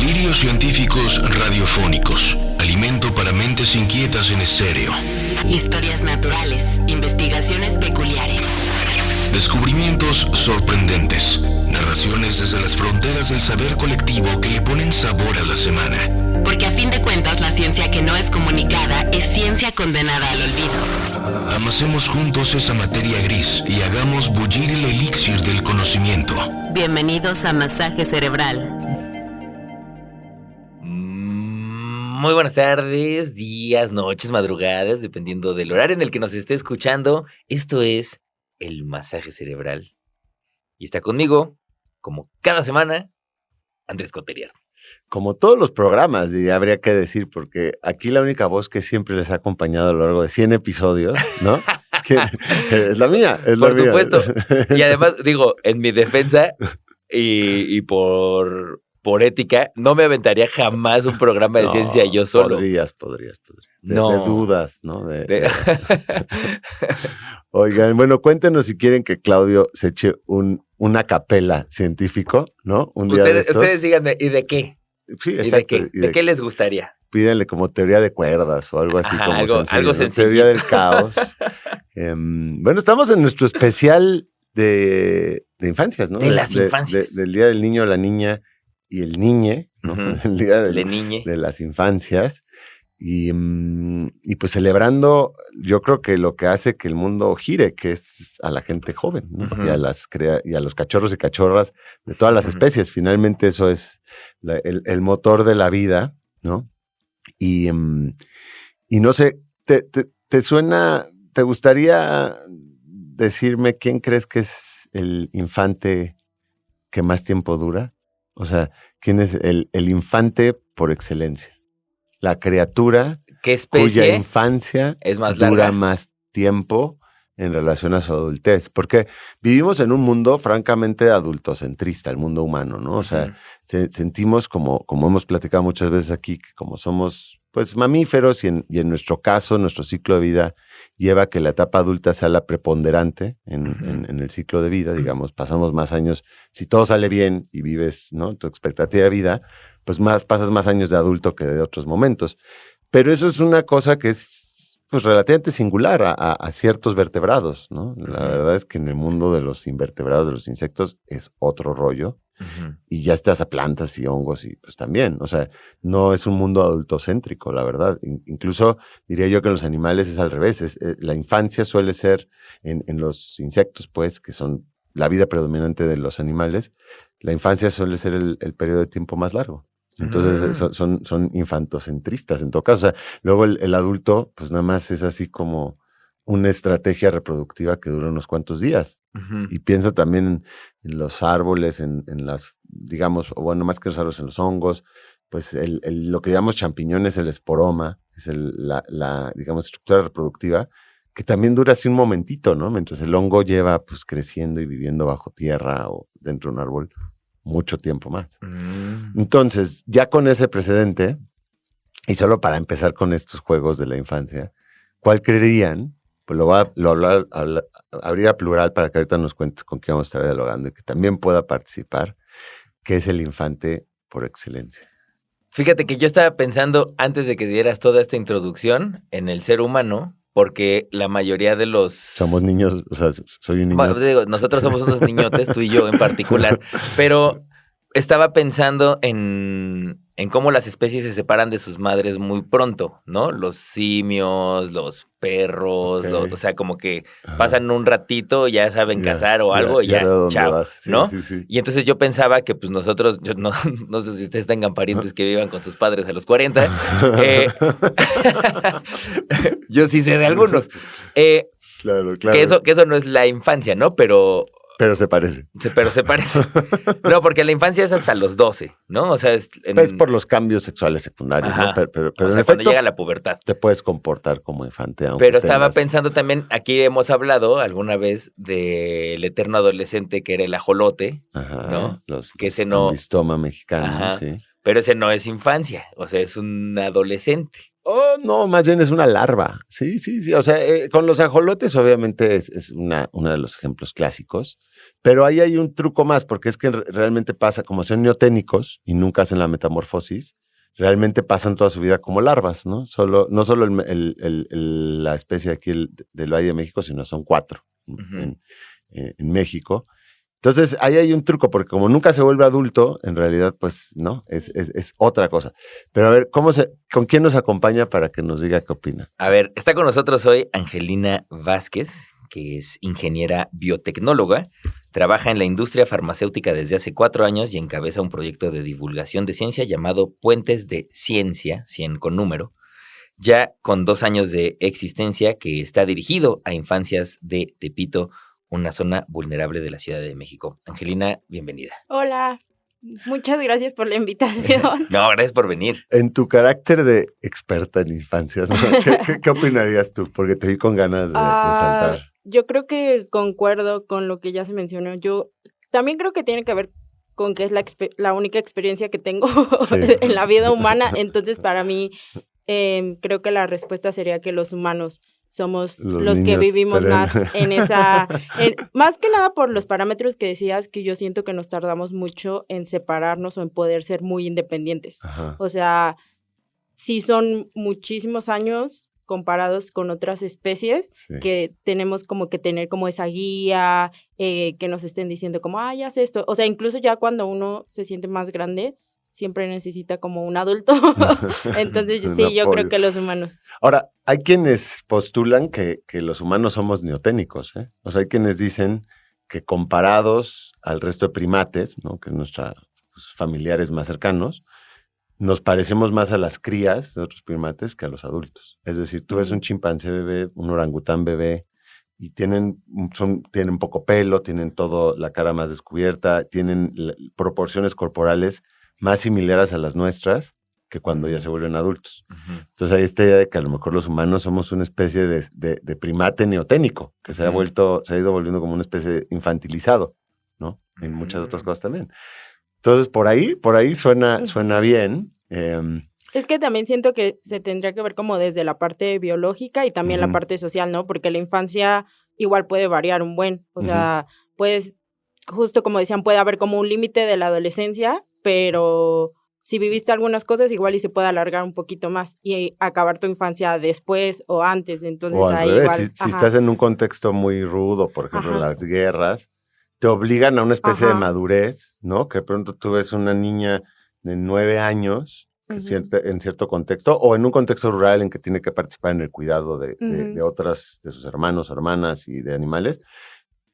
Delirios científicos radiofónicos. Alimento para mentes inquietas en estéreo. Historias naturales, investigaciones peculiares. Descubrimientos sorprendentes. Narraciones desde las fronteras del saber colectivo que le ponen sabor a la semana. Porque a fin de cuentas la ciencia que no es comunicada es ciencia condenada al olvido. Amasemos juntos esa materia gris y hagamos bullir el elixir del conocimiento. Bienvenidos a Masaje Cerebral. Muy buenas tardes, días, noches, madrugadas, dependiendo del horario en el que nos esté escuchando. Esto es el Masaje Cerebral. Y está conmigo, como cada semana, Andrés Coteriar. Como todos los programas, habría que decir, porque aquí la única voz que siempre les ha acompañado a lo largo de 100 episodios, ¿no? Es la mía, es la mía. Por supuesto. Y además, digo, en mi defensa y por ética, no me aventaría jamás un programa de ciencia yo solo. Podrías. De dudas, ¿no? Oigan, bueno, cuéntenos si quieren que Claudio se eche una capela científico, ¿no? Un día de estos. Ustedes díganme, ¿y de qué? Sí, exacto. ¿De qué les gustaría? Pídenle como teoría de cuerdas o algo así. Ajá, como algo sencillo. Teoría del caos. Bueno, estamos en nuestro especial de infancias, ¿no? De las infancias. Del Día del Niño, la Niña y el Niñe, ¿no? Uh-huh. El Día Niñe. de las Infancias. Y pues celebrando, yo creo que lo que hace que el mundo gire, que es a la gente joven, ¿no? Uh-huh. y a los cachorros y cachorras de todas las especies. Finalmente eso es el motor de la vida, ¿no? Y no sé, ¿te suena, te gustaría decirme quién crees que es el infante que más tiempo dura? O sea, ¿quién es el infante por excelencia? La criatura ¿qué especie cuya infancia es más dura larga? más tiempo en relación a su adultez. Porque vivimos en un mundo francamente adultocentrista, el mundo humano, ¿no? O sea, sentimos como hemos platicado muchas veces aquí, que como somos pues mamíferos y en nuestro caso, nuestro ciclo de vida lleva a que la etapa adulta sea la preponderante en el ciclo de vida, digamos, pasamos más años, si todo sale bien y vives, ¿no? Tu expectativa de vida, pues pasas más años de adulto que de otros momentos. Pero eso es una cosa que es pues relativamente singular a ciertos vertebrados, ¿no? La verdad es que en el mundo de los invertebrados, de los insectos, es otro rollo. Uh-huh. Y ya estás a plantas y hongos y pues también, o sea, no es un mundo adultocéntrico, la verdad. Incluso diría yo que en los animales es al revés. La infancia suele ser en los insectos, pues, que son la vida predominante de los animales, la infancia suele ser el periodo de tiempo más largo. Entonces son infantocentristas en todo caso. O sea, luego el adulto, pues nada más es así como una estrategia reproductiva que dura unos cuantos días. Uh-huh. Y piensa también en los árboles, en las, digamos, o bueno, más que los árboles, en los hongos, pues lo que llamamos champiñones, el esporoma, es la digamos, estructura reproductiva, que también dura así un momentito, ¿no? Mientras el hongo lleva pues creciendo y viviendo bajo tierra o dentro de un árbol mucho tiempo más. Entonces, ya con ese precedente, y solo para empezar con estos juegos de la infancia, ¿cuál creerían? Pues lo abrir a plural para que ahorita nos cuentes con quién vamos a estar dialogando y que también pueda participar, que es el infante por excelencia. Fíjate que yo estaba pensando, antes de que dieras toda esta introducción, en el ser humano, porque la mayoría de los... Somos niños, o sea, soy un niñote. Bueno, digo, nosotros somos unos niñotes, tú y yo en particular, pero estaba pensando en cómo las especies se separan de sus madres muy pronto, ¿no? Los simios, los perros, okay. O sea, como que pasan un ratito, ya saben cazar o algo y ya chao, sí, ¿no? Sí. Y entonces yo pensaba que pues nosotros, yo no sé si ustedes tengan parientes que vivan con sus padres a los 40, yo sí sé de algunos. Claro. Que eso no es la infancia, ¿no? Pero se parece. Pero se parece. No, porque la infancia es hasta los 12, ¿no? O sea, es por los cambios sexuales secundarios, ajá. ¿no? Pero o sea, en cuando efecto, llega la pubertad. Te puedes comportar como infante. Pero estaba pensando también, aquí hemos hablado alguna vez del eterno adolescente que era el ajolote, ajá, ¿no? Que el bistoma mexicano, ajá, sí. Pero ese no es infancia, o sea, es un adolescente. Oh, no, más bien es una larva. Sí. O sea, con los ajolotes obviamente es uno de los ejemplos clásicos, pero ahí hay un truco más, porque es que realmente pasa, como son neoténicos y nunca hacen la metamorfosis, realmente pasan toda su vida como larvas, ¿no? No solo la especie aquí del Valle de México, sino son 4 en México. Entonces, ahí hay un truco, porque como nunca se vuelve adulto, en realidad, pues, no, es otra cosa. Pero a ver, ¿con quién nos acompaña para que nos diga qué opina? A ver, está con nosotros hoy Angelina Vázquez, que es ingeniera biotecnóloga, trabaja en la industria farmacéutica desde hace 4 años y encabeza un proyecto de divulgación de ciencia llamado Puentes de Ciencia, 100 con número, ya con 2 años de existencia, que está dirigido a infancias de Tepito, una zona vulnerable de la Ciudad de México. Angelina, bienvenida. Hola, muchas gracias por la invitación. No, gracias por venir. En tu carácter de experta en infancias, ¿no? ¿Qué opinarías tú? Porque te vi con ganas de saltar. Yo creo que concuerdo con lo que ya se mencionó. Yo también creo que tiene que ver con que es la única experiencia que tengo en la vida humana. Entonces, para mí, creo que la respuesta sería que los humanos somos los que vivimos más en esa... más que nada por los parámetros que decías, que yo siento que nos tardamos mucho en separarnos o en poder ser muy independientes. Ajá. O sea, sí son muchísimos años comparados con otras especies, que tenemos como que tener como esa guía, que nos estén diciendo como, ya sé esto. O sea, incluso ya cuando uno se siente más grande, siempre necesita como un adulto. Entonces, sí, yo creo que los humanos. Ahora, hay quienes postulan que los humanos somos neoténicos, ¿eh? O sea, hay quienes dicen que comparados al resto de primates, ¿no? Que es nuestros familiares más cercanos, nos parecemos más a las crías de otros primates que a los adultos. Es decir, tú ves un chimpancé bebé, un orangután bebé, y tienen poco pelo, tienen todo la cara más descubierta, tienen proporciones corporales más similares a las nuestras que cuando ya se vuelven adultos. Uh-huh. Entonces hay esta idea de que a lo mejor los humanos somos una especie de primate neoténico, que se ha ido volviendo como una especie infantilizado, ¿no? En muchas otras cosas también. Entonces, por ahí suena bien. Es que también siento que se tendría que ver como desde la parte biológica y también la parte social, ¿no? Porque la infancia igual puede variar un buen. O sea, pues, justo como decían, puede haber como un límite de la adolescencia, pero si viviste algunas cosas, igual y se puede alargar un poquito más y acabar tu infancia después o antes. Entonces, o al ahí revés, igual. Si estás en un contexto muy rudo, por ejemplo, las guerras, te obligan a una especie de madurez, ¿no? Que de pronto tú ves una niña de 9 años que en cierto contexto, o en un contexto rural en que tiene que participar en el cuidado de otras, de sus hermanos, hermanas y de animales,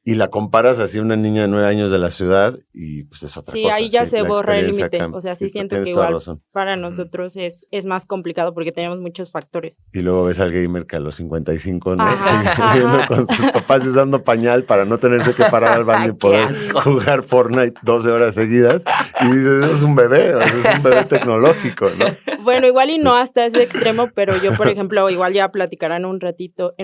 y la comparas así a una niña de 9 años de la ciudad y pues es otra cosa. Sí, ahí ya se borra el límite. Cambia. O sea, sí siento que igual para nosotros es más complicado porque tenemos muchos factores. Y luego ves al gamer que a los 55, ¿no? Sigue viviendo con sus papás y usando pañal para no tenerse que parar al baño y poder jugar Fortnite 12 horas seguidas. Y dices, eso es un bebé, o sea, es un bebé tecnológico, ¿no? Bueno, igual y no hasta ese extremo, pero yo, por ejemplo, igual ya platicarán en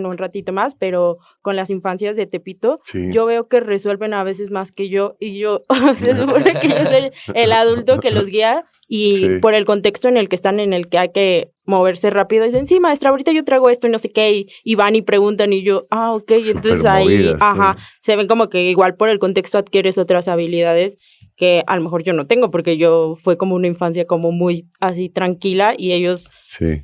un ratito más, pero con las infancias de Tepito, yo veo que resuelven a veces más que yo, y yo, se supone que yo soy el adulto que los guía, y por el contexto en el que están, en el que hay que moverse rápido, dicen, sí, maestra, ahorita yo traigo esto y no sé qué, y van y preguntan, y yo, ok, y entonces ahí, se ven como que igual por el contexto adquieres otras habilidades que a lo mejor yo no tengo, porque yo fue como una infancia como muy así tranquila, y ellos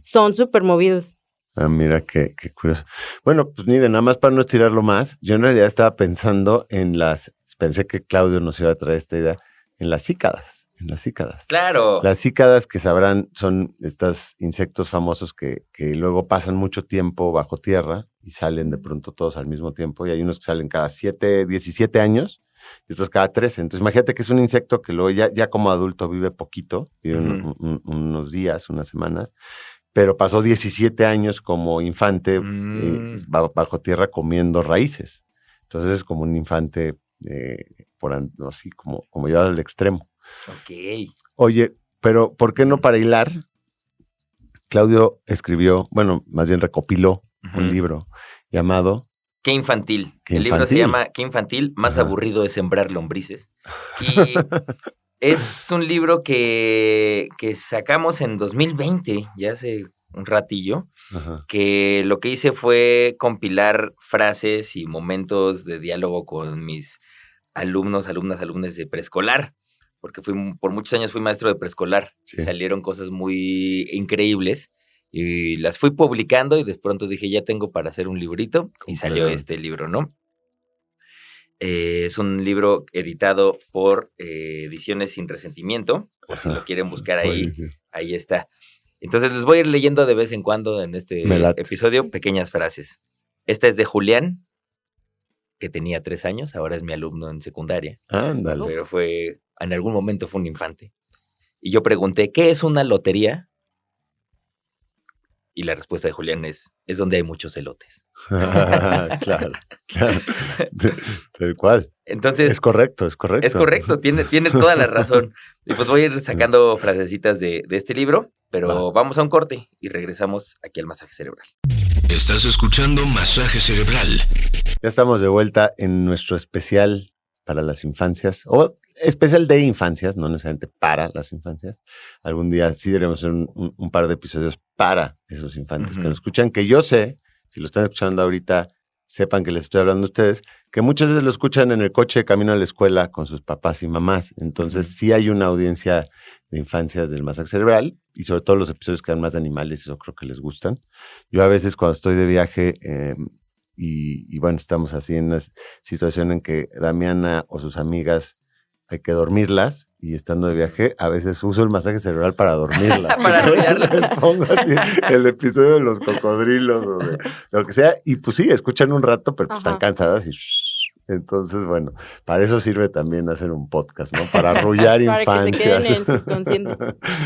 son súper movidos. Ah, mira, qué curioso. Bueno, pues miren, nada más para no estirarlo más, yo en realidad estaba pensando pensé que Claudio nos iba a traer esta idea, en las cícadas. Claro. Las cícadas, que sabrán, son estos insectos famosos que luego pasan mucho tiempo bajo tierra y salen de pronto todos al mismo tiempo, y hay unos que salen cada 17 años y otros cada 13. Entonces imagínate que es un insecto que luego ya como adulto vive poquito, vive unos días, unas semanas, pero pasó 17 años como infante bajo tierra comiendo raíces. Entonces es como un infante así como llevado al extremo. Ok. Oye, pero ¿por qué no para hilar? Claudio escribió, más bien recopiló un libro llamado Qué infantil. El libro se llama Qué infantil, más aburrido de sembrar lombrices. Y es un libro que sacamos en 2020, ya hace un ratillo, Ajá. que lo que hice fue compilar frases y momentos de diálogo con mis alumnos de preescolar, porque por muchos años fui maestro de preescolar. Sí. Salieron cosas muy increíbles y las fui publicando y de pronto dije, ya tengo para hacer un librito y salió Completamente. este libro, ¿no? Es un libro editado por Ediciones Sin Resentimiento, por si Ajá. lo quieren buscar ahí, Buenísimo. ahí está. Entonces les voy a ir leyendo de vez en cuando en este Me late. episodio pequeñas frases. Esta es de Julián, que tenía 3 años, ahora es mi alumno en secundaria, Ándale. pero en algún momento fue un infante. Y yo pregunté, ¿qué es una lotería? Y la respuesta de Julián es donde hay muchos elotes. Claro. Tal cual. Entonces, Es correcto. es correcto, tiene toda la razón. Y pues voy a ir sacando frasecitas de este libro, pero vamos a un corte y regresamos aquí al masaje cerebral. Estás escuchando Masaje Cerebral. Ya estamos de vuelta en nuestro especial para las infancias, o especial de infancias, no necesariamente para las infancias. Algún día sí daremos un par de episodios para esos infantes que nos escuchan, que yo sé, si lo están escuchando ahorita, sepan que les estoy hablando a ustedes, que muchas veces lo escuchan en el coche camino a la escuela con sus papás y mamás. Entonces sí hay una audiencia de infancias del masaje cerebral y sobre todo los episodios que dan más de animales, eso creo que les gustan. Yo a veces cuando estoy de viaje y bueno, estamos así en una situación en que Damiana o sus amigas hay que dormirlas y estando de viaje, a veces uso el masaje cerebral para dormirlas. Para arrullarlas. Les pongo así el episodio de los cocodrilos o de lo que sea. Y pues sí, escuchan un rato, pero pues están cansadas y... Entonces, bueno, para eso sirve también hacer un podcast, ¿no? Para arrullar para infancias. que se queden en el subconsciente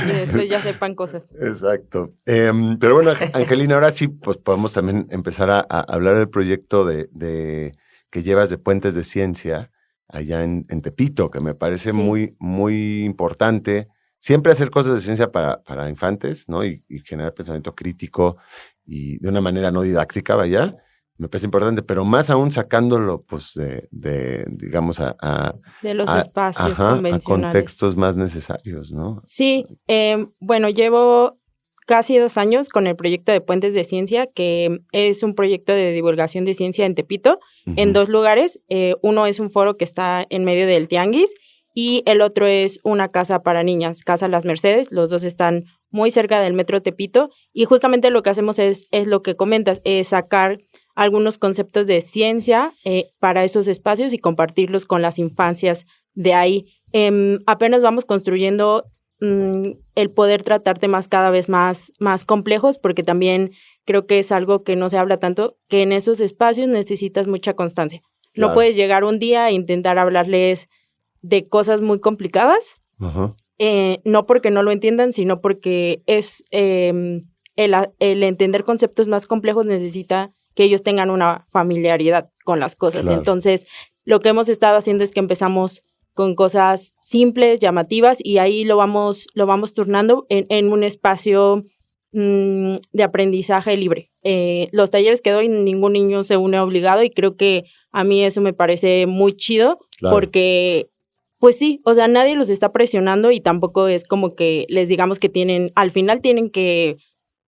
y después ya sepan cosas. Exacto. Pero bueno, Angelina, ahora sí, pues podemos también empezar a hablar del proyecto de que llevas de Puentes de Ciencia allá en Tepito, que me parece muy, muy importante. Siempre hacer cosas de ciencia para infantes, ¿no? Y generar pensamiento crítico y de una manera no didáctica, vaya. Me parece importante, pero más aún sacándolo, pues, digamos, de los espacios convencionales. A contextos más necesarios, ¿no? Sí, bueno, llevo casi 2 años con el proyecto de Puentes de Ciencia, que es un proyecto de divulgación de ciencia en Tepito, en 2 lugares. Uno es un foro que está en medio del Tianguis y el otro es una casa para niñas, Casa Las Mercedes. Los dos están muy cerca del Metro Tepito y justamente lo que hacemos es lo que comentas, es sacar algunos conceptos de ciencia para esos espacios y compartirlos con las infancias de ahí. Apenas vamos construyendo el poder tratar temas cada vez más complejos, porque también creo que es algo que no se habla tanto, que en esos espacios necesitas mucha constancia. Claro. No puedes llegar un día e intentar hablarles de cosas muy complicadas, no porque no lo entiendan, sino porque es el entender conceptos más complejos necesita que ellos tengan una familiaridad con las cosas. Claro. Entonces, lo que hemos estado haciendo es que empezamos con cosas simples, llamativas, y ahí lo vamos turnando en un espacio de aprendizaje libre. Los talleres que doy, ningún niño se une obligado, y creo que a mí eso me parece muy chido, claro. Porque, pues sí, o sea, nadie los está presionando y tampoco es como que les digamos que al final tienen que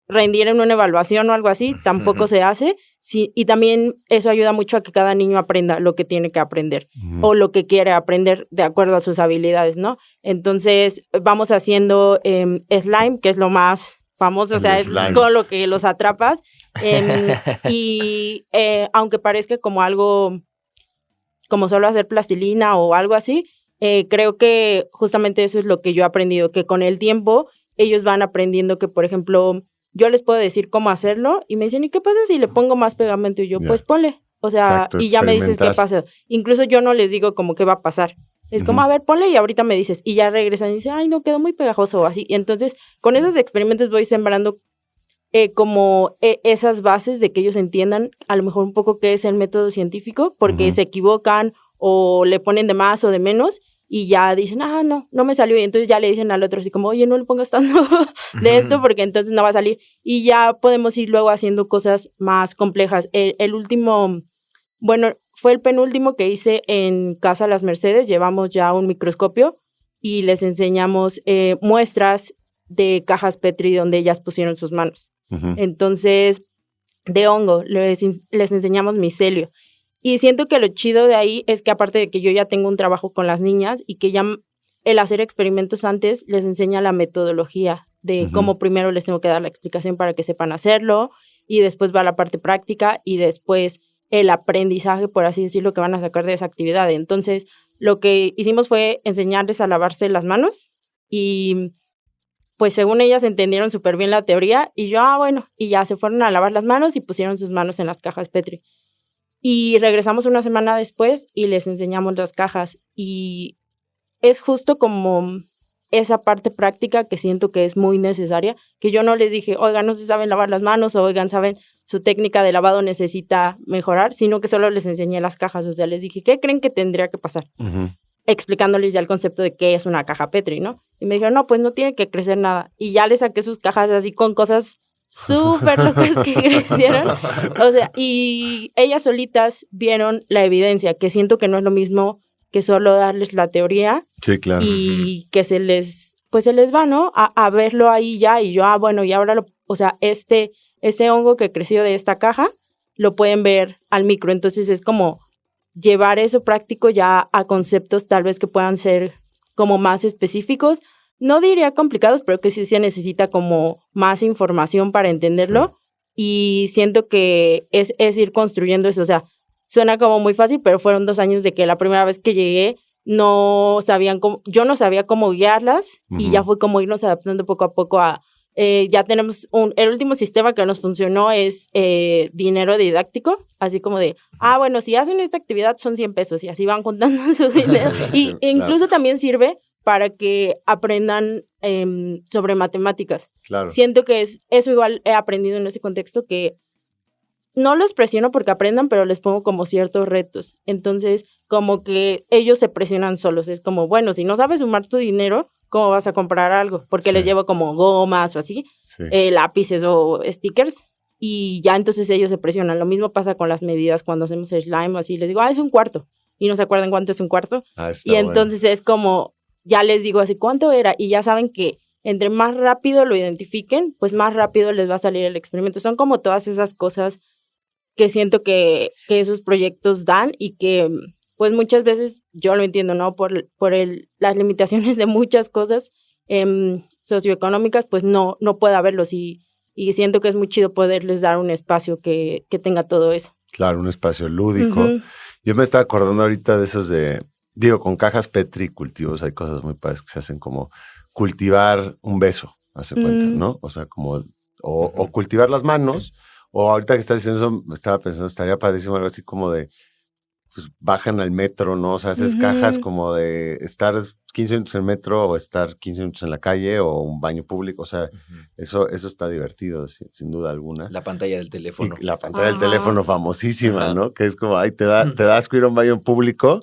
rendir en una evaluación o algo así, tampoco se hace. Sí, y también eso ayuda mucho a que cada niño aprenda lo que tiene que aprender o lo que quiere aprender de acuerdo a sus habilidades, ¿no? Entonces, vamos haciendo slime, que es lo más famoso, o sea, es con lo que los atrapas. Y aunque parezca como algo, como solo hacer plastilina o algo así, creo que justamente eso es lo que yo he aprendido, que con el tiempo ellos van aprendiendo que, por ejemplo, yo les puedo decir cómo hacerlo y me dicen, ¿y qué pasa si le pongo más pegamento? Y yo, pues ponle. O sea, exacto, y ya me dices qué pasa. Incluso yo no les digo como qué va a pasar. Es como, a ver, ponle y ahorita me dices. Y ya regresan y dicen, ay, no, quedó muy pegajoso o así. Y entonces, con esos experimentos voy sembrando como esas bases de que ellos entiendan a lo mejor un poco qué es el método científico, porque se equivocan o le ponen de más o de menos. Y ya dicen, no me salió. Y entonces ya le dicen al otro así como, oye, no le pongas tanto de esto porque entonces no va a salir. Y ya podemos ir luego haciendo cosas más complejas. El último, bueno, fue el penúltimo que hice en Casa Las Mercedes. Llevamos ya un microscopio y les enseñamos muestras de cajas Petri donde ellas pusieron sus manos. Entonces, de hongo, les enseñamos micelio. Y siento que lo chido de ahí es que aparte de que yo ya tengo un trabajo con las niñas y que ya el hacer experimentos antes les enseña la metodología de cómo primero les tengo que dar la explicación para que sepan hacerlo y después va la parte práctica y después el aprendizaje, por así decirlo, que van a sacar de esa actividad. Entonces, lo que hicimos fue enseñarles a lavarse las manos y pues según ellas entendieron súper bien la teoría y yo, bueno, y ya se fueron a lavar las manos y pusieron sus manos en las cajas Petri. Y regresamos una semana después y les enseñamos las cajas y es justo como esa parte práctica que siento que es muy necesaria, que yo no les dije, oigan, no se saben lavar las manos, o oigan, saben, su técnica de lavado necesita mejorar, sino que solo les enseñé las cajas, o sea, les dije, ¿qué creen que tendría que pasar? Explicándoles ya el concepto de qué es una caja Petri, ¿no? Y me dijeron, no, pues no tiene que crecer nada. Y ya les saqué sus cajas así con cosas súper locas que crecieron. O sea, y ellas solitas vieron la evidencia, que siento que no es lo mismo que solo darles la teoría. Sí, claro. Y que se les va, ¿no? A verlo ahí ya, y yo, bueno, y ahora, o sea, ese hongo que creció de esta caja, lo pueden ver al micro. Entonces es como llevar eso práctico ya a conceptos tal vez que puedan ser como más específicos. No diría complicados, pero que sí se necesita como más información para entenderlo. Sí. Y siento que es ir construyendo eso. O sea, suena como muy fácil, pero fueron 2 años de que la primera vez que llegué yo no sabía cómo guiarlas y ya fue como irnos adaptando poco a poco a, ya tenemos el último sistema que nos funcionó es dinero didáctico, así como de, bueno, si hacen esta actividad son 100 pesos y así van contando su dinero. Y incluso también sirve para que aprendan sobre matemáticas. Claro. Siento que eso igual he aprendido en ese contexto, que no los presiono porque aprendan, pero les pongo como ciertos retos. Entonces, como que ellos se presionan solos. Es como, bueno, si no sabes sumar tu dinero, ¿cómo vas a comprar algo? Porque les llevo como gomas o así, lápices o stickers, y ya entonces ellos se presionan. Lo mismo pasa con las medidas cuando hacemos slime o así. Les digo, es 1/4. Y no se acuerdan cuánto es 1/4. Y entonces es como, ya les digo así, ¿cuánto era? Y ya saben que entre más rápido lo identifiquen, pues más rápido les va a salir el experimento. Son como todas esas cosas que siento que esos proyectos dan y que pues muchas veces yo lo entiendo, ¿no? Por las limitaciones de muchas cosas socioeconómicas, pues no puede haberlos y siento que es muy chido poderles dar un espacio que tenga todo eso. Claro, un espacio lúdico. Yo me estaba acordando ahorita de esos con cajas Petri cultivos, hay cosas muy padres que se hacen como cultivar un beso, hace cuenta, ¿no? O sea, como, o cultivar las manos. O ahorita que estás diciendo eso, estaba pensando, estaría padrísimo algo así como de, pues bajan al metro, ¿no? O sea, haces cajas como de estar 15 minutos en el metro o estar 15 minutos en la calle o un baño público. O sea, eso está divertido, sin duda alguna. La pantalla del teléfono. Y la pantalla del teléfono famosísima, ¿no? Que es como, te da asco ir a un baño público,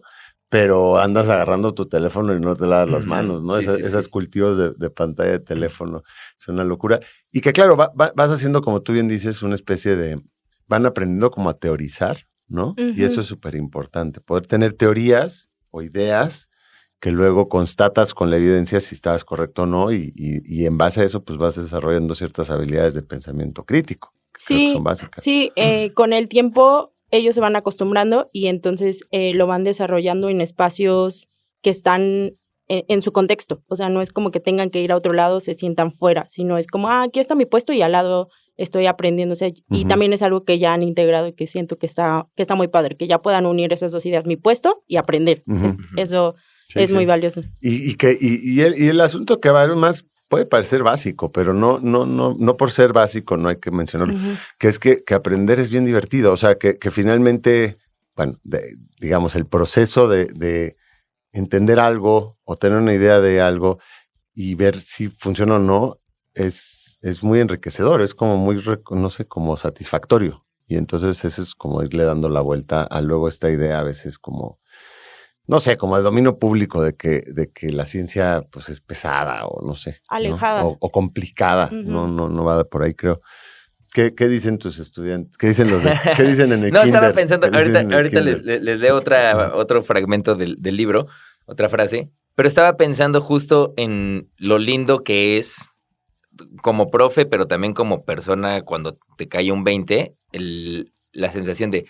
pero andas agarrando tu teléfono y no te lavas las manos, ¿no? Esos cultivos de pantalla de teléfono es una locura. Y que claro, vas haciendo, como tú bien dices, una especie de, van aprendiendo como a teorizar, ¿no? Y eso es súper importante, poder tener teorías o ideas que luego constatas con la evidencia si estabas correcto o no, y en base a eso pues vas desarrollando ciertas habilidades de pensamiento crítico, que creo que son básicas. Sí, con el tiempo ellos se van acostumbrando y entonces lo van desarrollando en espacios que están en su contexto. O sea, no es como que tengan que ir a otro lado, se sientan fuera, sino es como, aquí está mi puesto y al lado estoy aprendiendo. O sea, y también es algo que ya han integrado y que siento que está muy padre, que ya puedan unir esas dos ideas, mi puesto y aprender. Eso es muy valioso. Y el asunto que va a haber más puede parecer básico, pero no por ser básico, no hay que mencionarlo, que es que aprender es bien divertido. O sea, que finalmente, bueno, digamos, el proceso de entender algo o tener una idea de algo y ver si funciona o no es muy enriquecedor, es como muy, no sé, como satisfactorio. Y entonces eso es como irle dando la vuelta a luego esta idea a veces como, no sé, como el dominio público de que la ciencia pues es pesada o no sé. Alejada. ¿no? O complicada, no va por ahí, creo. ¿Qué dicen tus estudiantes? ¿Qué dicen qué dicen en el No, kinder? Estaba pensando, ahorita les leo otro fragmento del libro, otra frase, pero estaba pensando justo en lo lindo que es como profe, pero también como persona, cuando te cae un 20, la sensación de,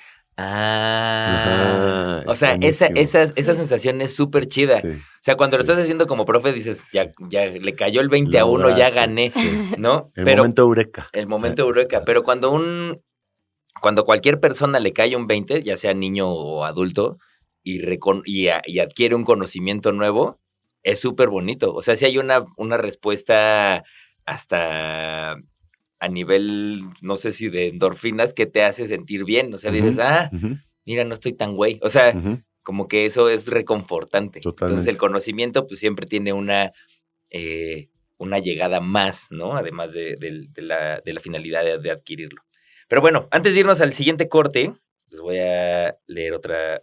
o sea, esa sensación es súper chida. Sí, o sea, cuando lo estás haciendo como profe, dices, ya le cayó el 20 a uno, ya gané, ¿no? El momento eureka. El momento eureka. Pero cuando cualquier persona le cae un 20, ya sea niño o adulto, y adquiere un conocimiento nuevo, es súper bonito. O sea, si hay una respuesta hasta a nivel, no sé si de endorfinas, que te hace sentir bien. O sea, dices, mira, no estoy tan güey. O sea, como que eso es reconfortante. Totalmente. Entonces, el conocimiento, pues, siempre tiene una llegada más, ¿no? Además de la finalidad de adquirirlo. Pero bueno, antes de irnos al siguiente corte, les voy a leer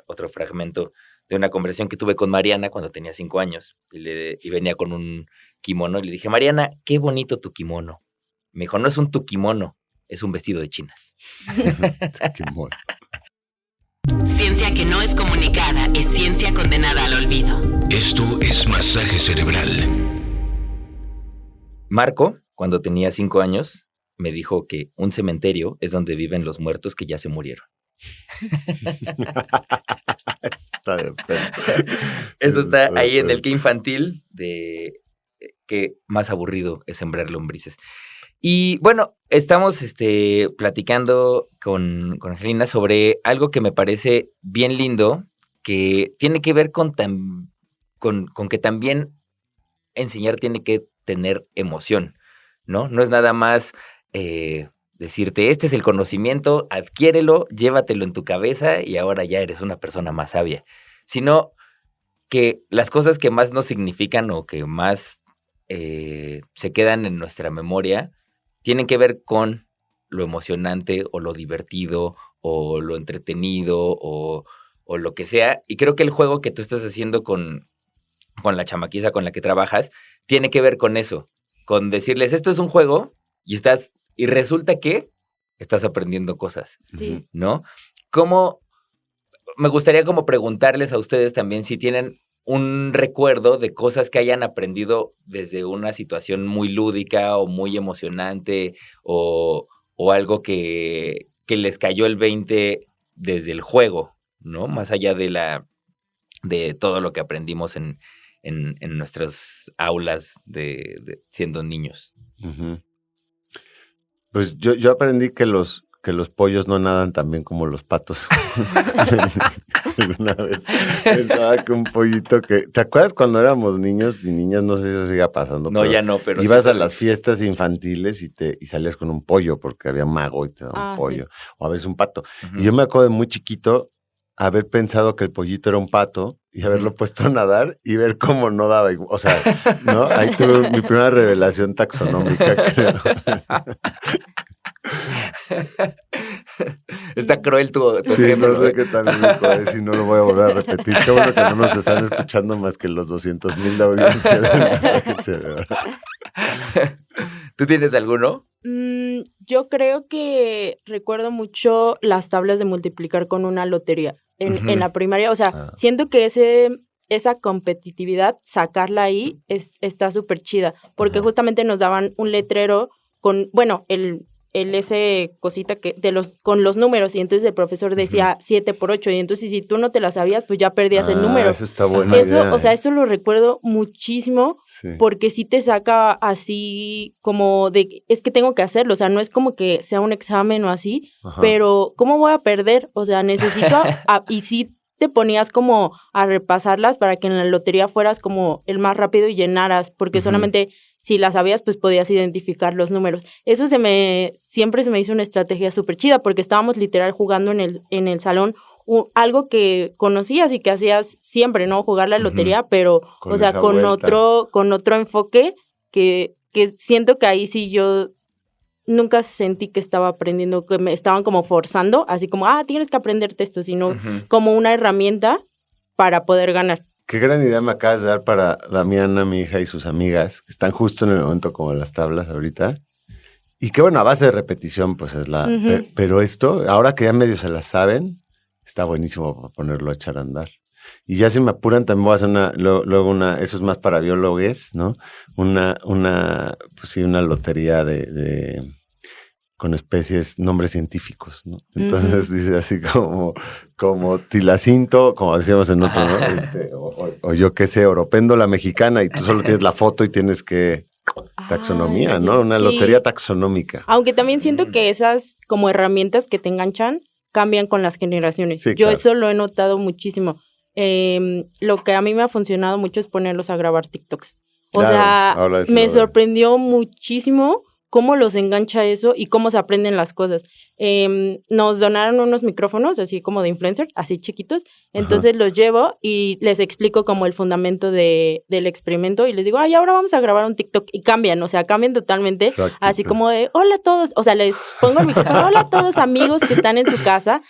otro fragmento de una conversación que tuve con Mariana cuando tenía 5 años. Y venía con un kimono. Y le dije, Mariana, qué bonito tu kimono. Me dijo, no es un tukimono, es un vestido de chinas. Kimono. Ciencia que no es comunicada es ciencia condenada al olvido. Esto es Masaje Cerebral. Marco, cuando tenía 5 años, me dijo que un cementerio es donde viven los muertos que ya se murieron. Está de pedo. Eso está ahí en el que infantil de que más aburrido es sembrar lombrices. Y bueno, estamos platicando con Angelina sobre algo que me parece bien lindo, que tiene que ver con que también enseñar tiene que tener emoción, ¿no? No es nada más decirte, este es el conocimiento, adquiérelo, llévatelo en tu cabeza y ahora ya eres una persona más sabia, sino que las cosas que más nos significan o que más se quedan en nuestra memoria tienen que ver con lo emocionante o lo divertido o lo entretenido o lo que sea. Y creo que el juego que tú estás haciendo con la chamaquiza con la que trabajas tiene que ver con eso, con decirles, esto es un juego y resulta que estás aprendiendo cosas, Sí. ¿no? Me gustaría como preguntarles a ustedes también si tienen un recuerdo de cosas que hayan aprendido desde una situación muy lúdica o muy emocionante o algo que les cayó el 20 desde el juego, ¿no? Más allá de todo lo que aprendimos en nuestras aulas de siendo niños. Uh-huh. Pues yo aprendí que los pollos no nadan tan bien como los patos. Una vez pensaba que un pollito ¿te acuerdas cuando éramos niños y niñas? No sé si eso siga pasando. No, ya no, pero ibas sí, a las fiestas infantiles y salías con un pollo porque había mago y te daban un pollo. Sí. O a veces un pato. Uh-huh. Y yo me acuerdo de muy chiquito haber pensado que el pollito era un pato y haberlo puesto a nadar y ver cómo no daba. O sea, ¿no? Ahí tuve mi primera revelación taxonómica, creo. Está cruel tu sí, ejemplo, no sé qué tan único es y no lo voy a volver a repetir. Qué bueno que no nos están escuchando más que los 200,000 de audiencia del Masaje Cerebral. ¿Tú tienes alguno? Yo creo que recuerdo mucho las tablas de multiplicar con una lotería en la primaria. O sea, siento que esa competitividad, sacarla ahí, está súper chida. Porque justamente nos daban un letrero con, bueno, ese cosita con los números, y entonces el profesor decía 7 por 8, y entonces si tú no te la sabías, pues ya perdías el número. Eso está bueno. O sea, eso lo recuerdo muchísimo, sí. Porque sí te saca así como de, es que tengo que hacerlo, o sea, no es como que sea un examen o así, pero ¿cómo voy a perder? O sea, necesito, y sí te ponías como a repasarlas para que en la lotería fueras como el más rápido y llenaras, porque solamente si las sabías, pues podías identificar los números. Eso siempre se me hizo una estrategia súper chida, porque estábamos literal jugando en el salón algo que conocías y que hacías siempre, ¿no? Jugar la lotería, pero, o sea, con otro enfoque que siento que ahí sí yo nunca sentí que estaba aprendiendo, que me estaban como forzando, así como, tienes que aprenderte esto, sino como una herramienta para poder ganar. Qué gran idea me acabas de dar para Damiana, mi hija, y sus amigas, que están justo en el momento como las tablas ahorita. Y que bueno, a base de repetición, pues es la... Pero esto, ahora que ya medio se la saben, está buenísimo para ponerlo a echar a andar. Y ya si me apuran, también voy a hacer luego una, eso es más para biólogos, ¿no? Una lotería con especies, nombres científicos, ¿no? Entonces dice así como tilacinto, como decíamos en otro, ¿no? O yo qué sé, oropéndola mexicana, y tú solo tienes la foto y tienes que... Taxonomía, ¿no? Una lotería taxonómica. Aunque también siento que esas como herramientas que te enganchan cambian con las generaciones. Sí, Yo claro. eso lo he notado muchísimo. Lo que a mí me ha funcionado mucho es ponerlos a grabar TikToks. O Claro, sea, me sorprendió muchísimo cómo los engancha eso y cómo se aprenden las cosas. Nos donaron unos micrófonos, así como de influencer, así chiquitos. Entonces los llevo y les explico como el fundamento del experimento y les digo, ay, ahora vamos a grabar un TikTok. Y cambian, o sea, cambian totalmente. Exacto, así sí. como de, hola a todos. O sea, les pongo el micrófono, hola a todos amigos que están en su casa.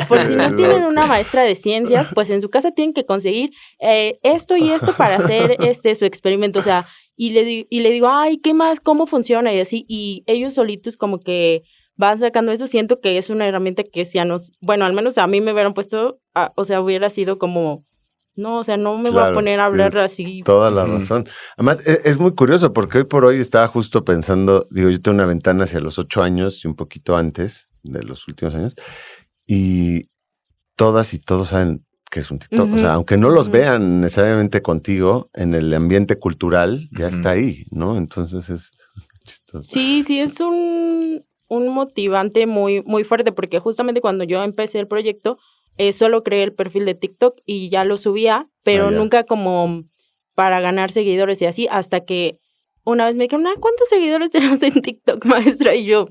Por si no tienen una maestra de ciencias, pues en su casa tienen que conseguir esto y esto para hacer su experimento. O sea, y le digo, ay, ¿qué más? ¿Cómo funciona? Y así, y ellos solitos como que van sacando eso. Siento que es una herramienta que si bueno, al menos a mí me hubieran puesto, o sea, hubiera sido como, no, o sea, no me voy a poner a hablar así. Toda la razón. Además, es muy curioso porque hoy por hoy estaba justo pensando, digo, yo tengo una ventana hacia los 8 años y un poquito antes de los últimos años, y todas y todos saben que es un TikTok. O sea, aunque no los vean necesariamente contigo, en el ambiente cultural ya está ahí, ¿no? Entonces es chistoso. Sí, es un motivante muy, muy fuerte, porque justamente cuando yo empecé el proyecto, solo creé el perfil de TikTok y ya lo subía, pero nunca como para ganar seguidores y así, hasta que una vez me dijeron, ¿cuántos seguidores tenemos en TikTok, maestra? Y yo,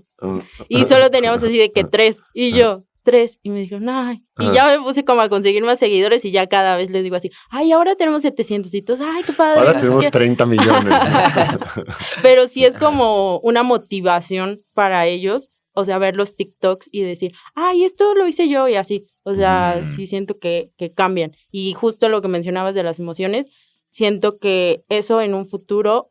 y solo teníamos así de que 3, y yo, 3, y me dijeron, ay, y ya me puse como a conseguir más seguidores y ya cada vez les digo así, ay, ahora tenemos 700 y todos, ay, qué padre. Ahora tenemos 30 millones. Pero sí es como una motivación para ellos, o sea, ver los TikToks y decir, ay, esto lo hice yo y así. O sea, sí siento que cambian. Y justo lo que mencionabas de las emociones, siento que eso en un futuro,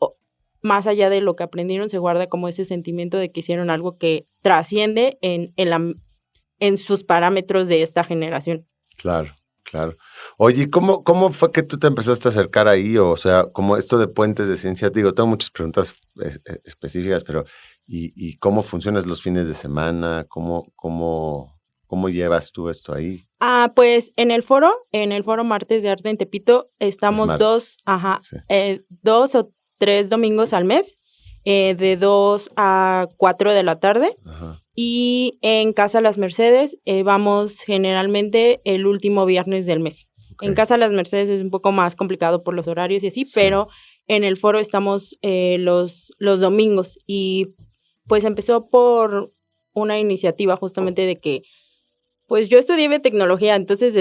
más allá de lo que aprendieron, se guarda como ese sentimiento de que hicieron algo que trasciende en sus parámetros de esta generación. Claro. Oye, ¿cómo fue que tú te empezaste a acercar ahí? O sea, como esto de puentes de ciencia, digo, tengo muchas preguntas específicas, pero ¿y cómo funcionas los fines de semana? ¿Cómo llevas tú esto ahí? Pues en el foro Martes de Arte en Tepito, estamos 2 o 3 domingos al mes, de 2 a 4 de la tarde. Ajá. Y en Casa Las Mercedes vamos generalmente el último viernes del mes. Okay. En Casa Las Mercedes es un poco más complicado por los horarios y así, pero en el foro estamos los domingos. Y pues empezó por una iniciativa justamente de que, pues yo estudié biotecnología, entonces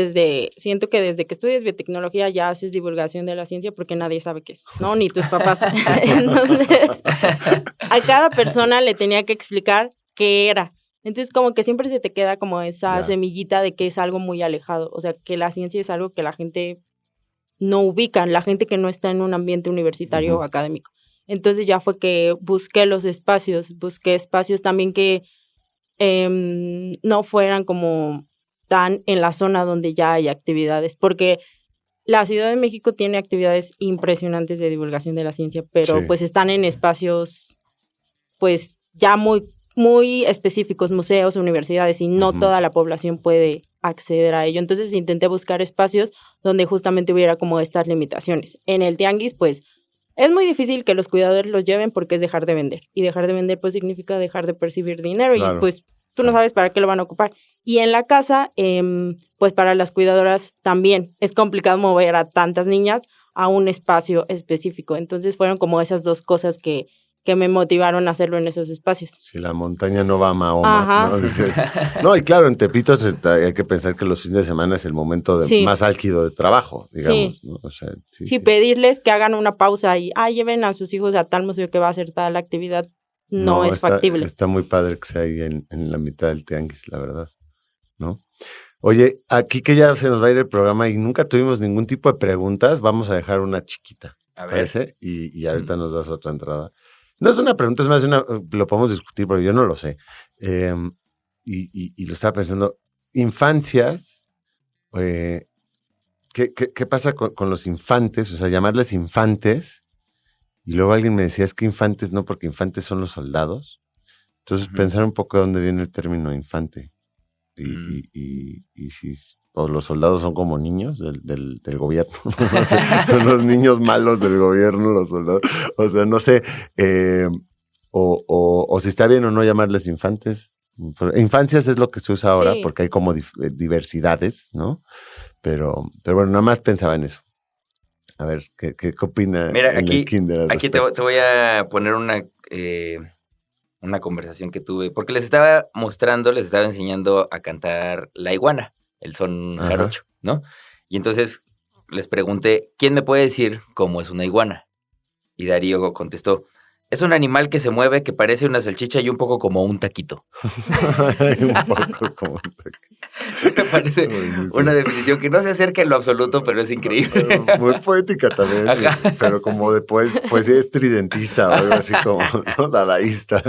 siento que desde que estudias biotecnología ya haces divulgación de la ciencia porque nadie sabe qué es, ¿no? Ni tus papás. Entonces, a cada persona le tenía que explicar qué era. Entonces, como que siempre se te queda como esa semillita de que es algo muy alejado. O sea, que la ciencia es algo que la gente no ubica, la gente que no está en un ambiente universitario o académico. Entonces, ya fue que busqué espacios también que no fueran como tan en la zona donde ya hay actividades, porque la Ciudad de México tiene actividades impresionantes de divulgación de la ciencia, pero pues están en espacios pues ya muy específicos, museos, universidades, y no toda la población puede acceder a ello. Entonces intenté buscar espacios donde justamente hubiera como estas limitaciones. En el tianguis, pues, es muy difícil que los cuidadores los lleven porque es dejar de vender. Y dejar de vender, pues, significa dejar de percibir dinero. Claro. Y, pues, tú no sabes para qué lo van a ocupar. Y en la casa, pues, para las cuidadoras también es complicado mover a tantas niñas a un espacio específico. Entonces fueron como esas dos cosas que me motivaron a hacerlo en esos espacios. Si la montaña no va a Mahoma, ¿no? Dices, no, y claro, en Tepito hay que pensar que los fines de semana es el momento más álgido de trabajo, digamos. ¿No? O sea, pedirles que hagan una pausa y lleven a sus hijos a tal museo que va a hacer tal actividad no es factible. Está muy padre que sea ahí en la mitad del tianguis, la verdad, ¿no? Oye, aquí que ya se nos va a ir el programa y nunca tuvimos ningún tipo de preguntas, vamos a dejar una chiquita, ¿parece? Y ahorita nos das otra entrada. No es una pregunta, es más lo podemos discutir, pero yo no lo sé. Y lo estaba pensando, infancias ¿qué pasa con los infantes? O sea, llamarles infantes. Y luego alguien me decía, es que infantes no, porque infantes son los soldados. Entonces, pensar un poco de dónde viene el término infante. Y si o los soldados son como niños del gobierno. O sea, son los niños malos del gobierno, los soldados. O sea, no sé. O si está bien o no llamarles infantes. Infancias es lo que se usa ahora, porque hay como diversidades, ¿no? Pero bueno, nada más pensaba en eso. A ver, ¿qué opina? Mira, aquí te voy a poner una conversación que tuve, porque les estaba enseñando a cantar la iguana, el son jarocho, ¿no? Y entonces les pregunté, ¿quién me puede decir cómo es una iguana? Y Darío contestó, es un animal que se mueve, que parece una salchicha y un poco como un taquito. Un poco como un taquito. Me parece una definición que no se acerca en lo absoluto, pero es increíble. Muy poética también, pero como de poesía estridentista o algo así como, ¿no? Dadaísta.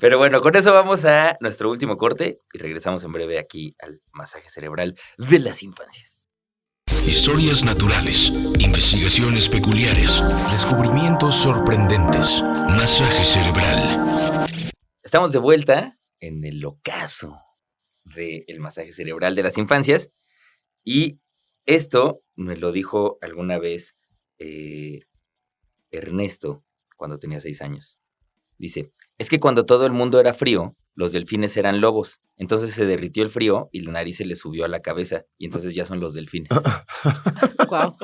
Pero bueno, con eso vamos a nuestro último corte y regresamos en breve aquí al masaje cerebral de las infancias. Historias naturales, investigaciones peculiares, descubrimientos sorprendentes, masaje cerebral. Estamos de vuelta en el ocaso del masaje cerebral de las infancias y esto me lo dijo alguna vez Ernesto cuando tenía 6 años. Dice, es que cuando todo el mundo era frío, los delfines eran lobos. Entonces se derritió el frío y la nariz se le subió a la cabeza. Y entonces ya son los delfines. Wow.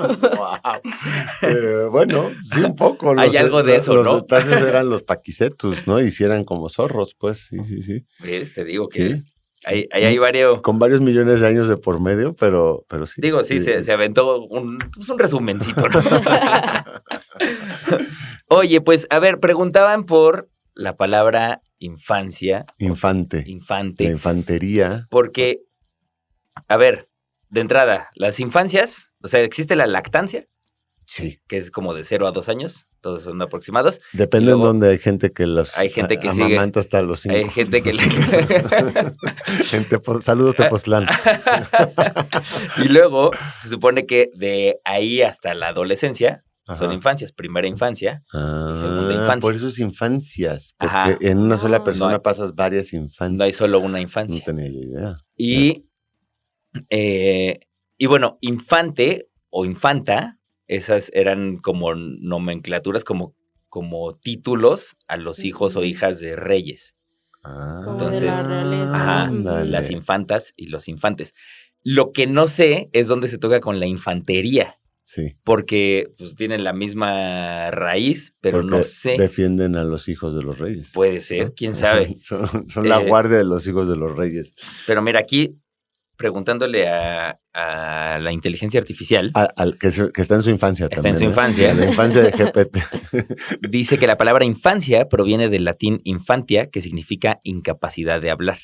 Bueno, sí, un poco. Hay algo de eso, ¿no? Los cetáceos eran los paquicetus, ¿no? Y si eran como zorros, pues, sí. ¿Ves? Te digo que sí. Hay varios... Con varios millones de años de por medio, pero sí. Digo, sí. Se aventó un resumencito, ¿no? Oye, pues, a ver, preguntaban por la palabra infancia. Infante. La infantería. Porque, a ver, de entrada, las infancias, o sea, existe la lactancia. Sí. Que es como de 0 a 2 años, todos son aproximados. Depende en donde hay gente que los amamanta hasta los 5. Hay gente que saludos Tepoztlán. Y luego se supone que de ahí hasta la adolescencia son infancias. Primera infancia y segunda infancia. Por eso es infancias. Porque en una sola persona pasas varias infancias. No hay solo una infancia. No tenía idea. Y bueno, infante o infanta, esas eran como nomenclaturas, como títulos a los hijos o hijas de reyes. Entonces, las infantas y los infantes. Lo que no sé es dónde se toca con la infantería. Sí. Porque pues tienen la misma raíz, pero porque no sé. Defienden a los hijos de los reyes. Puede ser, ¿no? ¿Quién sabe? Son la guardia de los hijos de los reyes. Pero mira, aquí preguntándole a la inteligencia artificial. Que está en su infancia también. Está en su infancia. La infancia de GPT. Dice que la palabra infancia proviene del latín infantia, que significa incapacidad de hablar.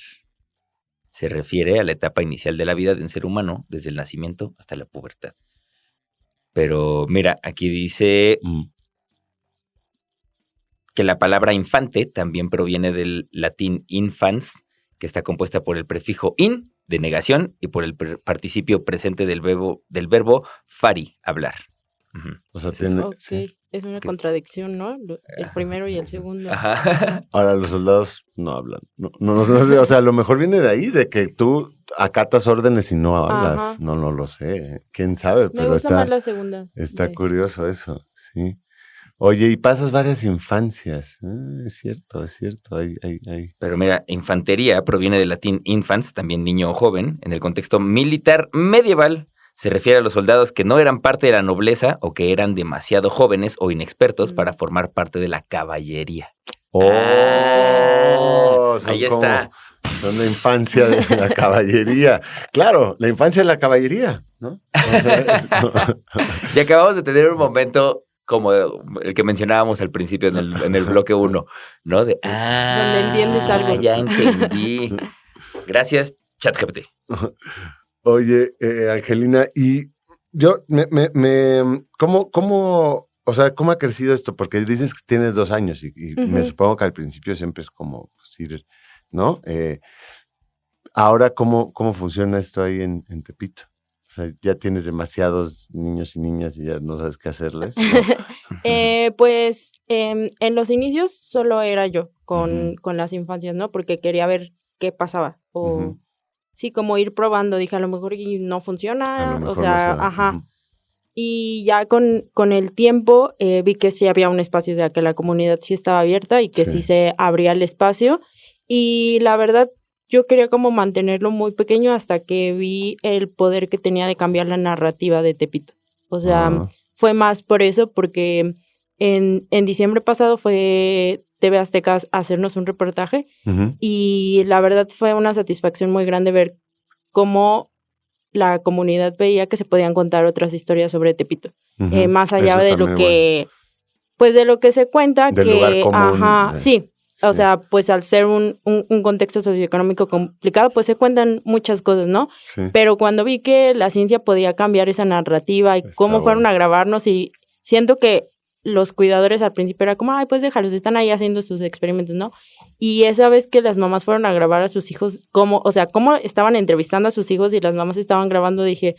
Se refiere a la etapa inicial de la vida de un ser humano, desde el nacimiento hasta la pubertad. Pero mira, aquí dice que la palabra infante también proviene del latín infans, que está compuesta por el prefijo in, de negación, y por el participio presente del verbo fari, hablar. O sea, es una contradicción, ¿no? El primero y el segundo. Ahora, los soldados no hablan. No, o sea, a lo mejor viene de ahí, de que tú acatas órdenes y no hablas. No lo sé. ¿Quién sabe? Me gusta más la segunda. Está curioso eso, sí. Oye, y pasas varias infancias. Es cierto. Pero mira, infantería proviene del latín infans, también niño o joven. En el contexto militar medieval se refiere a los soldados que no eran parte de la nobleza o que eran demasiado jóvenes o inexpertos para formar parte de la caballería. Ahí está. Son la infancia de la caballería. Claro, la infancia de la caballería, ¿no? O sea, Y acabamos de tener un momento como el que mencionábamos al principio en el bloque 1, ¿no? Donde entiendes algo. Ya entendí. Gracias, ChatGPT. Oye, Angelina, y yo, ¿cómo ha crecido esto? Porque dices que tienes 2 años y me supongo que al principio siempre es como, ¿no? Ahora, ¿cómo funciona esto ahí en Tepito? O sea, ya tienes demasiados niños y niñas y ya no sabes qué hacerles. Pues en los inicios solo era yo con las infancias, ¿no? Porque quería ver qué pasaba. O sí, como ir probando. Dije, a lo mejor y no funciona. A lo mejor O sea, no se da. ajá. Y ya con el tiempo vi que sí había un espacio, o sea, que la comunidad sí estaba abierta y que sí se abría el espacio. Y la verdad, yo quería como mantenerlo muy pequeño hasta que vi el poder que tenía de cambiar la narrativa de Tepito. O sea, fue más por eso, porque en diciembre pasado fue TV Azteca a hacernos un reportaje y la verdad fue una satisfacción muy grande ver cómo la comunidad veía que se podían contar otras historias sobre Tepito. Más allá de lo que, pues de lo que se cuenta, del que, lugar común. Sí. O sea, pues al ser un contexto socioeconómico complicado, pues se cuentan muchas cosas, ¿no? Sí. Pero cuando vi que la ciencia podía cambiar esa narrativa y cómo fueron a grabarnos, y siento que los cuidadores al principio era como, ay, pues déjalos, están ahí haciendo sus experimentos, ¿no? Y esa vez que las mamás fueron a grabar a sus hijos, cómo estaban entrevistando a sus hijos y las mamás estaban grabando, dije,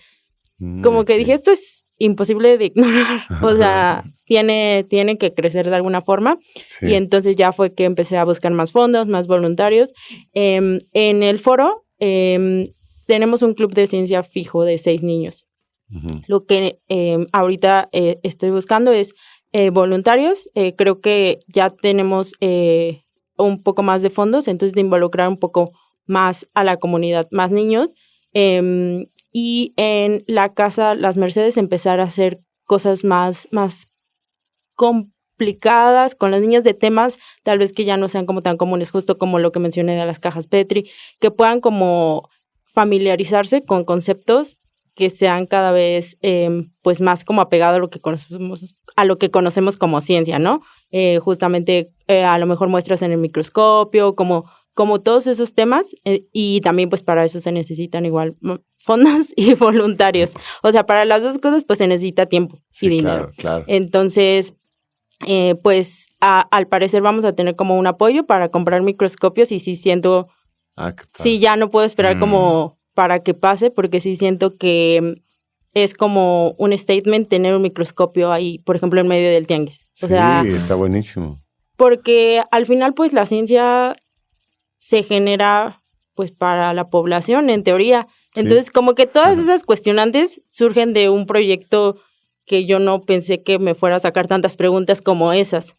como que dije, esto es imposible de ignorar. O sea, tiene que crecer de alguna forma. Sí. Y entonces ya fue que empecé a buscar más fondos, más voluntarios. En el foro tenemos un club de ciencia fijo de 6 niños. Lo que ahorita estoy buscando es voluntarios. Creo que ya tenemos un poco más de fondos, entonces de involucrar un poco más a la comunidad, más niños. Y en la casa Las Mercedes empezar a hacer cosas más complicadas con las niñas, de temas tal vez que ya no sean como tan comunes, justo como lo que mencioné de las cajas Petri, que puedan como familiarizarse con conceptos que sean cada vez pues más como apegado a lo que conocemos como ciencia, ¿no? Justamente a lo mejor muestras en el microscopio, como todos esos temas, y también pues para eso se necesitan igual fondos y voluntarios. O sea, para las dos cosas pues se necesita tiempo y dinero. Claro. Entonces, pues al parecer vamos a tener como un apoyo para comprar microscopios y sí siento, sí ya no puedo esperar como para que pase, porque sí siento que es como un statement tener un microscopio ahí, por ejemplo, en medio del tianguis. O sea, está buenísimo. Porque al final pues la ciencia se genera pues para la población, en teoría. Entonces, como que todas esas cuestionantes surgen de un proyecto que yo no pensé que me fuera a sacar tantas preguntas como esas.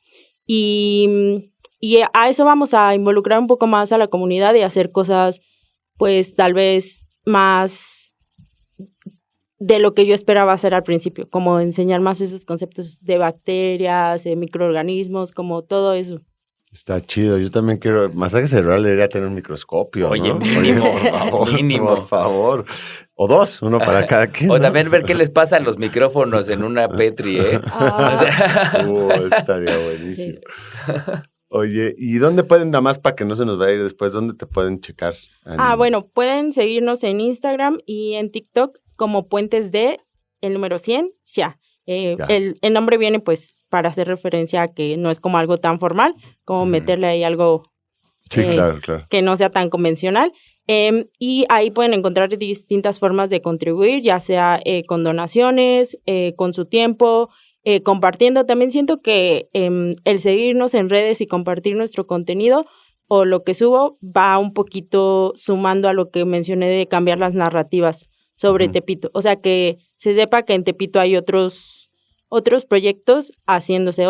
Y a eso vamos a involucrar un poco más a la comunidad y hacer cosas, pues, tal vez más de lo que yo esperaba hacer al principio, como enseñar más esos conceptos de bacterias, de microorganismos, como todo eso. Está chido. Yo también quiero. Masaje cerebral debería tener un microscopio. Oye, ¿no? mínimo, por favor. Mínimo. Por favor. O 2, uno para cada quien. O ¿no? también ver qué les pasa a los micrófonos en una Petri, ¿eh? Estaría buenísimo. Sí. Oye, ¿y dónde pueden, nada más para que no se nos vaya a ir después, dónde te pueden checar? Bueno, pueden seguirnos en Instagram y en TikTok como Puentes de el número 100, ya. El nombre viene pues para hacer referencia a que no es como algo tan formal, como meterle ahí algo claro. que no sea tan convencional. Y ahí pueden encontrar distintas formas de contribuir, ya sea con donaciones, con su tiempo, compartiendo. También siento que el seguirnos en redes y compartir nuestro contenido o lo que subo va un poquito sumando a lo que mencioné de cambiar las narrativas sobre Tepito. O sea, que se sepa que en Tepito hay otros proyectos haciéndose,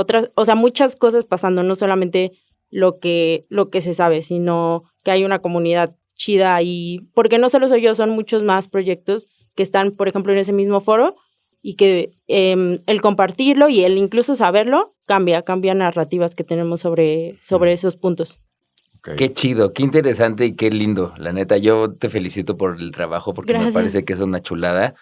muchas cosas pasando, no solamente lo que se sabe, sino que hay una comunidad chida ahí, porque no solo soy yo, son muchos más proyectos que están, por ejemplo, en ese mismo foro, y que el compartirlo y el incluso saberlo cambia narrativas que tenemos sobre esos puntos. Okay. Qué chido, qué interesante y qué lindo. La neta, yo te felicito por el trabajo porque Gracias. Me parece que es una chulada.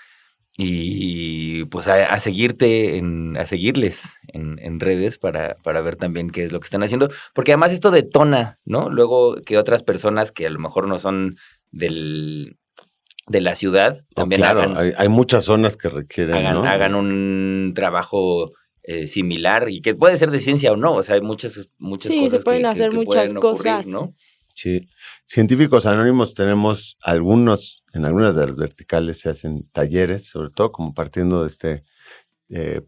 Y pues a seguirles en redes para ver también qué es lo que están haciendo. Porque además esto detona, ¿no? Luego que otras personas que a lo mejor no son de la ciudad también hay muchas zonas que requieren, hagan un trabajo similar y que puede ser de ciencia o no. O sea, hay muchas cosas se pueden hacer que muchas pueden ocurrir, cosas, ¿no? Sí. Científicos Anónimos tenemos en algunas de las verticales se hacen talleres, sobre todo como partiendo de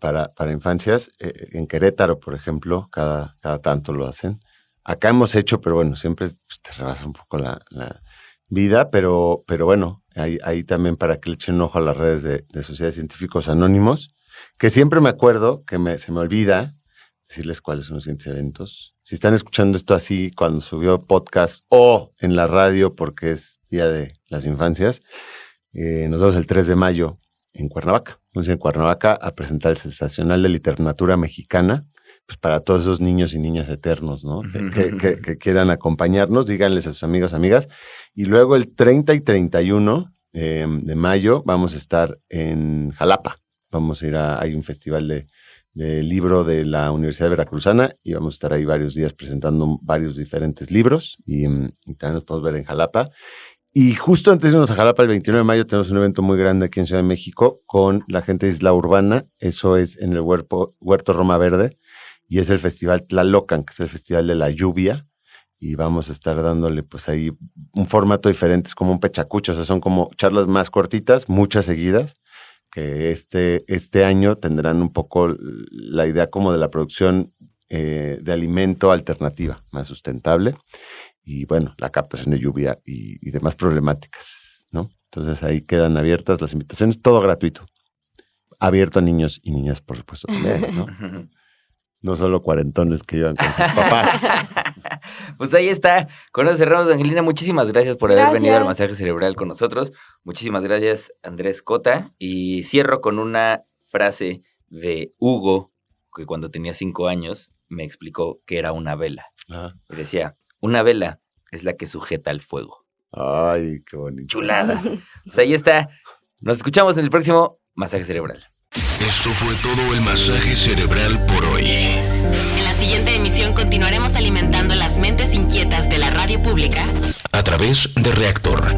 para infancias. En Querétaro, por ejemplo, cada tanto lo hacen. Acá hemos hecho, pero bueno, siempre te rebasa un poco la vida, pero bueno, ahí también para que le echen un ojo a las redes de Sociedad de Científicos Anónimos, que siempre me acuerdo que se me olvida decirles cuáles son los siguientes eventos. Si están escuchando esto así cuando subió podcast o en la radio porque es Día de las Infancias, nos vemos el 3 de mayo en Cuernavaca. Vamos a ir en Cuernavaca a presentar el Sensacional de Literatura Mexicana, pues para todos esos niños y niñas eternos, ¿no? Que quieran acompañarnos, díganles a sus amigos, amigas. Y luego el 30 y 31 de mayo vamos a estar en Jalapa. Vamos a ir hay un festival de libro de la Universidad Veracruzana y vamos a estar ahí varios días presentando varios diferentes libros y también nos podemos ver en Jalapa. Y justo antes de irnos a Jalapa, el 21 de mayo, tenemos un evento muy grande aquí en Ciudad de México con la gente de Isla Urbana. Eso es en el Huerto Roma Verde y es el Festival Tlalocan, que es el Festival de la Lluvia. Y vamos a estar dándole pues ahí un formato diferente, es como un pechacucho, o sea, son como charlas más cortitas, muchas seguidas, que este año tendrán un poco la idea como de la producción de alimento alternativa, más sustentable, y bueno, la captación de lluvia y demás problemáticas, ¿no? Entonces ahí quedan abiertas las invitaciones, todo gratuito. Abierto a niños y niñas, por supuesto, también, ¿no? No solo cuarentones que iban con sus papás. Pues ahí está. Con eso cerramos, Angelina. Muchísimas gracias por haber venido al Masaje Cerebral con nosotros. Muchísimas gracias, Andrés Cota. Y cierro con una frase de Hugo, que cuando tenía 5 años me explicó que era una vela. Ajá. Y decía, una vela es la que sujeta el fuego. Ay, qué bonito. Chulada. Pues ahí está. Nos escuchamos en el próximo Masaje Cerebral. Esto fue todo el Masaje Cerebral por hoy. En la siguiente emisión continuaremos alimentando las mentes inquietas de la radio pública A través de Reactor.